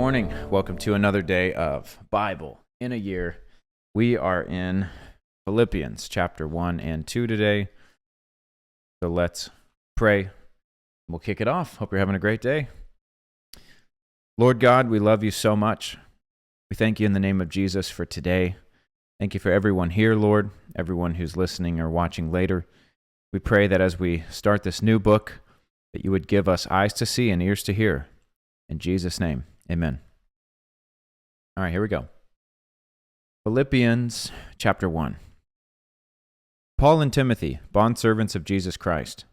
morning. Welcome to another day of Bible in a year. We are in Philippians chapter 1 and 2 today. So let's pray. We'll kick it off. Hope you're having a great day. Lord God, we love you so much. We thank you in the name of Jesus for today. Thank you for everyone here, Lord, everyone who's listening or watching later. We pray that as we start this new book, that you would give us eyes to see and ears to hear. In Jesus' name, amen. All right, here we go. Philippians chapter 1. Paul and Timothy, bondservants of Jesus Christ,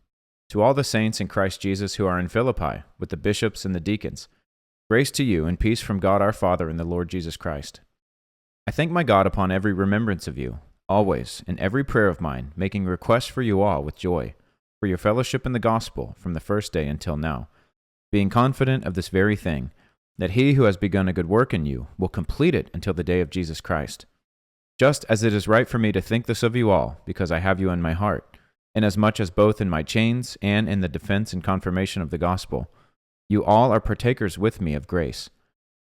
to all the saints in Christ Jesus who are in Philippi, with the bishops and the deacons, grace to you and peace from God our Father and the Lord Jesus Christ. I thank my God upon every remembrance of you, always, in every prayer of mine, making request for you all with joy, for your fellowship in the gospel from the first day until now, being confident of this very thing, that he who has begun a good work in you will complete it until the day of Jesus Christ. Just as it is right for me to think this of you all, because I have you in my heart, inasmuch as both in my chains and in the defense and confirmation of the gospel, you all are partakers with me of grace.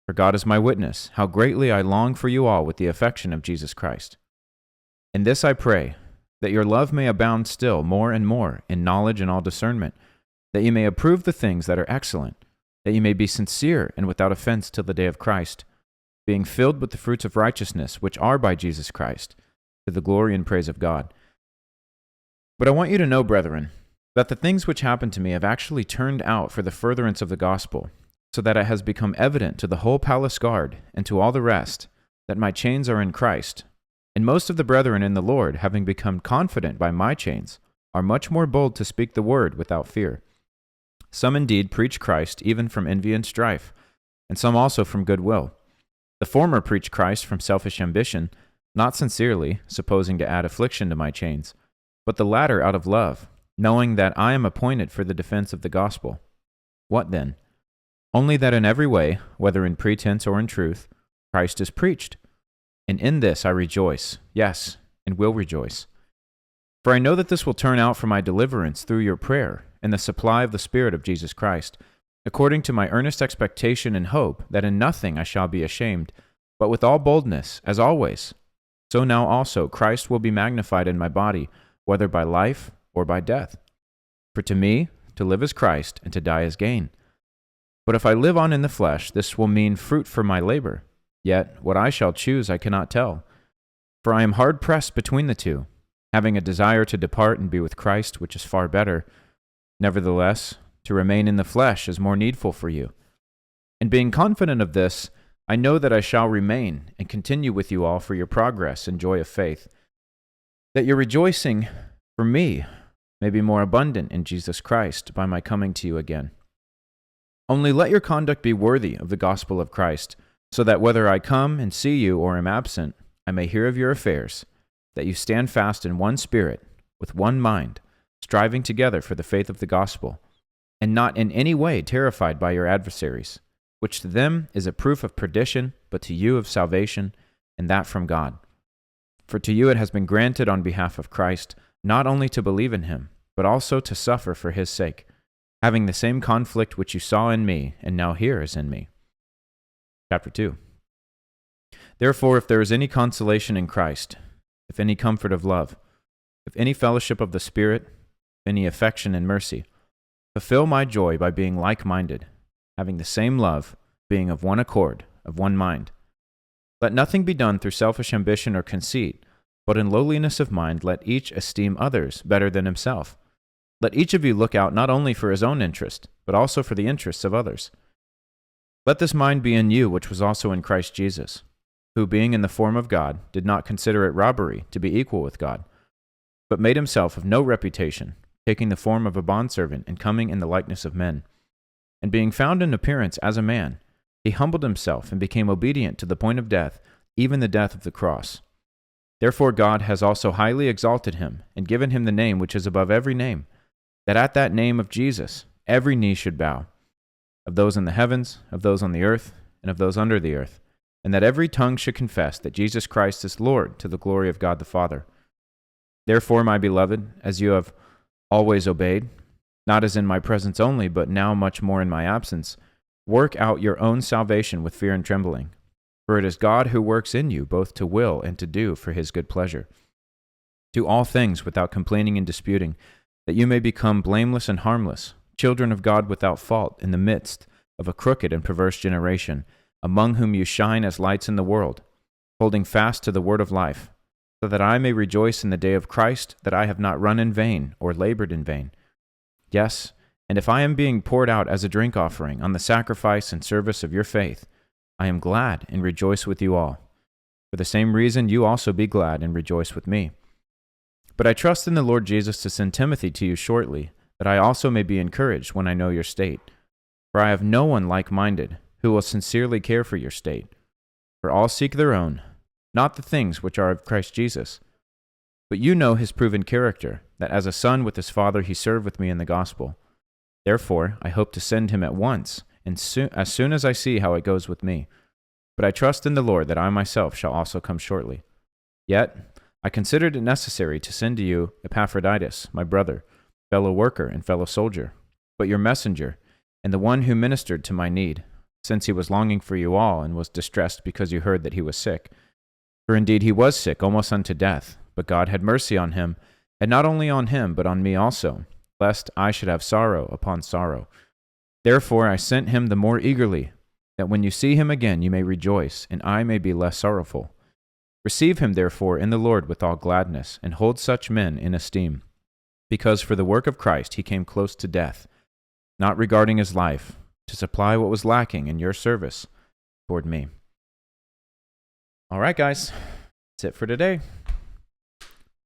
For God is my witness, how greatly I long for you all with the affection of Jesus Christ. In this I pray, that your love may abound still more and more in knowledge and all discernment, that you may approve the things that are excellent, that you may be sincere and without offense till the day of Christ, being filled with the fruits of righteousness which are by Jesus Christ, to the glory and praise of God. But I want you to know, brethren, that the things which happened to me have actually turned out for the furtherance of the gospel, so that it has become evident to the whole palace guard and to all the rest that my chains are in Christ. And most of the brethren in the Lord, having become confident by my chains, are much more bold to speak the word without fear. Some indeed preach Christ even from envy and strife, and some also from goodwill. The former preach Christ from selfish ambition, not sincerely, supposing to add affliction to my chains, but the latter out of love, knowing that I am appointed for the defense of the gospel. What then? Only that in every way, whether in pretense or in truth, Christ is preached. And in this I rejoice, yes, and will rejoice. For I know that this will turn out for my deliverance through your prayer, and the supply of the Spirit of Jesus Christ, according to my earnest expectation and hope that in nothing I shall be ashamed, but with all boldness, as always. So now also Christ will be magnified in my body, whether by life or by death. For to me, to live is Christ, and to die is gain. But if I live on in the flesh, this will mean fruit for my labor. Yet what I shall choose I cannot tell. For I am hard pressed between the two, having a desire to depart and be with Christ, which is far better. Nevertheless, to remain in the flesh is more needful for you. And being confident of this, I know that I shall remain and continue with you all for your progress and joy of faith, that your rejoicing for me may be more abundant in Jesus Christ by my coming to you again. Only let your conduct be worthy of the gospel of Christ, so that whether I come and see you or am absent, I may hear of your affairs, that you stand fast in one spirit, with one mind, striving together for the faith of the gospel, and not in any way terrified by your adversaries, which to them is a proof of perdition, but to you of salvation, and that from God. For to you it has been granted on behalf of Christ, not only to believe in him, but also to suffer for his sake, having the same conflict which you saw in me, and now hear is in me. Chapter 2. Therefore, if there is any consolation in Christ, if any comfort of love, if any fellowship of the Spirit, any affection and mercy, fulfill my joy by being like-minded, having the same love, being of one accord, of one mind. Let nothing be done through selfish ambition or conceit, but in lowliness of mind let each esteem others better than himself. Let each of you look out not only for his own interest, but also for the interests of others. Let this mind be in you which was also in Christ Jesus, who being in the form of God did not consider it robbery to be equal with God, but made himself of no reputation, taking the form of a bondservant and coming in the likeness of men. And being found in appearance as a man, he humbled himself and became obedient to the point of death, even the death of the cross. Therefore God has also highly exalted him, and given him the name which is above every name, that at that name of Jesus every knee should bow, of those in the heavens, of those on the earth, and of those under the earth, and that every tongue should confess that Jesus Christ is Lord, to the glory of God the Father. Therefore, my beloved, as you have always obeyed, not as in my presence only, but now much more in my absence, Work out your own salvation with fear and trembling. For it is God who works in you both to will and to do for his good pleasure. Do all things without complaining and disputing, that you may become blameless and harmless, children of God without fault in the midst of a crooked and perverse generation, among whom you shine as lights in the world, holding fast to the word of life, so that I may rejoice in the day of Christ that I have not run in vain or labored in vain. Yes, and if I am being poured out as a drink offering on the sacrifice and service of your faith, I am glad and rejoice with you all. For the same reason you also be glad and rejoice with me. But I trust in the Lord Jesus to send Timothy to you shortly, that I also may be encouraged when I know your state. For I have no one like-minded who will sincerely care for your state. For all seek their own, not the things which are of Christ Jesus. But you know his proven character, that as a son with his father he served with me in the gospel. Therefore, I hope to send him at once, and as soon as I see how it goes with me. But I trust in the Lord that I myself shall also come shortly. Yet, I considered it necessary to send to you Epaphroditus, my brother, fellow worker and fellow soldier, but your messenger, and the one who ministered to my need, since he was longing for you all and was distressed because you heard that he was sick. For indeed he was sick almost unto death, but God had mercy on him, and not only on him, but on me also, lest I should have sorrow upon sorrow. Therefore I sent him the more eagerly, that when you see him again you may rejoice, and I may be less sorrowful. Receive him therefore in the Lord with all gladness, and hold such men in esteem, because for the work of Christ he came close to death, not regarding his life, to supply what was lacking in your service toward me. All right, guys, that's it for today.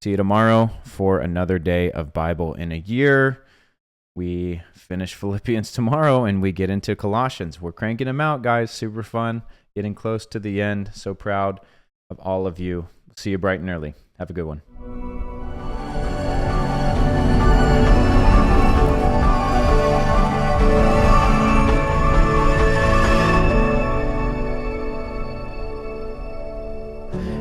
See you tomorrow for another day of Bible in a year. We finish Philippians tomorrow and we get into Colossians. We're cranking them out, guys. Super fun. Getting close to the end. So proud of all of you. See you bright and early. Have a good one.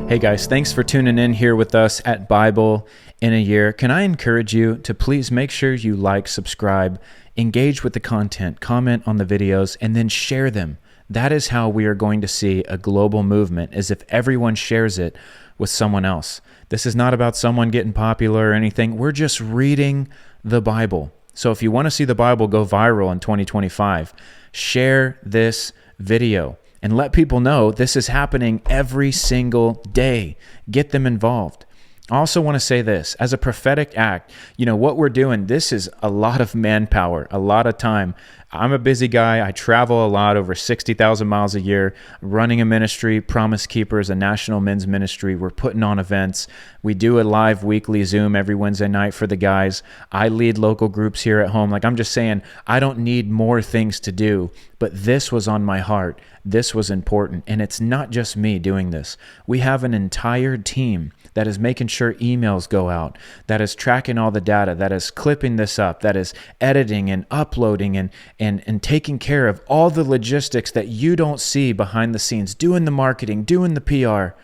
Hey guys, thanks for tuning in here with us at Bible in a Year. Can I encourage you to please make sure you like, subscribe, engage with the content, comment on the videos, and then share them. That is how we are going to see a global movement, is if everyone shares it with someone else. This is not about someone getting popular or anything. We're just reading the Bible. So if you want to see the Bible go viral in 2025, share this video. And let people know this is happening every single day. Get them involved. I also want to say this, as a prophetic act, what we're doing, this is a lot of manpower, a lot of time. I'm a busy guy. I travel a lot, over 60,000 miles a year, running a ministry, Promise Keepers, a national men's ministry. We're putting on events. We do a live weekly Zoom every Wednesday night for the guys. I lead local groups here at home. I'm just saying, I don't need more things to do, but this was on my heart. This was important. And it's not just me doing this. We have an entire team that is making sure emails go out, that is tracking all the data, that is clipping this up, that is editing and uploading and taking care of all the logistics that you don't see behind the scenes, doing the marketing, doing the PR.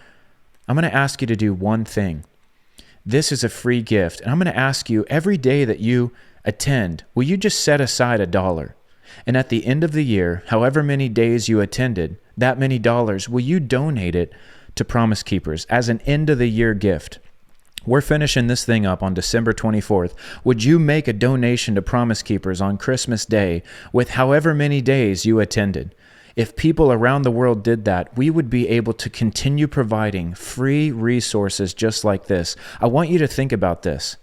I'm going to ask you to do one thing. This is a free gift. And I'm going to ask you, every day that you attend, will you just set aside $1? And at the end of the year, however many days you attended, that many dollars, will you donate it to Promise Keepers as an end of the year gift? We're finishing this thing up on December 24th. Would you make a donation to Promise Keepers on Christmas Day with however many days you attended? If people around the world did that, we would be able to continue providing free resources just like this. I want you to think about this.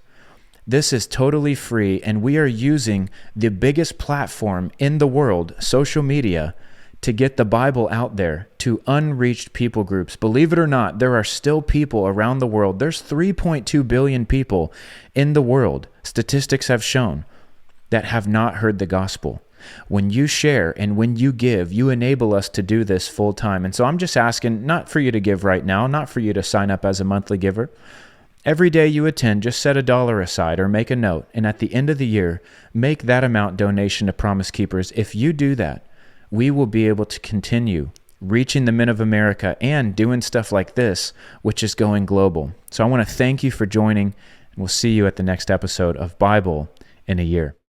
This is totally free, and we are using the biggest platform in the world, social media, to get the Bible out there to unreached people groups. Believe it or not, there are still people around the world. There's 3.2 billion people in the world, statistics have shown, that have not heard the gospel. When you share and when you give, you enable us to do this full time. And so I'm just asking, not for you to give right now, not for you to sign up as a monthly giver. Every day you attend, just set $1 aside or make a note. And at the end of the year, make that amount donation to Promise Keepers. If you do that, we will be able to continue reaching the men of America and doing stuff like this, which is going global. So I want to thank you for joining, and we'll see you at the next episode of Bible in a Year.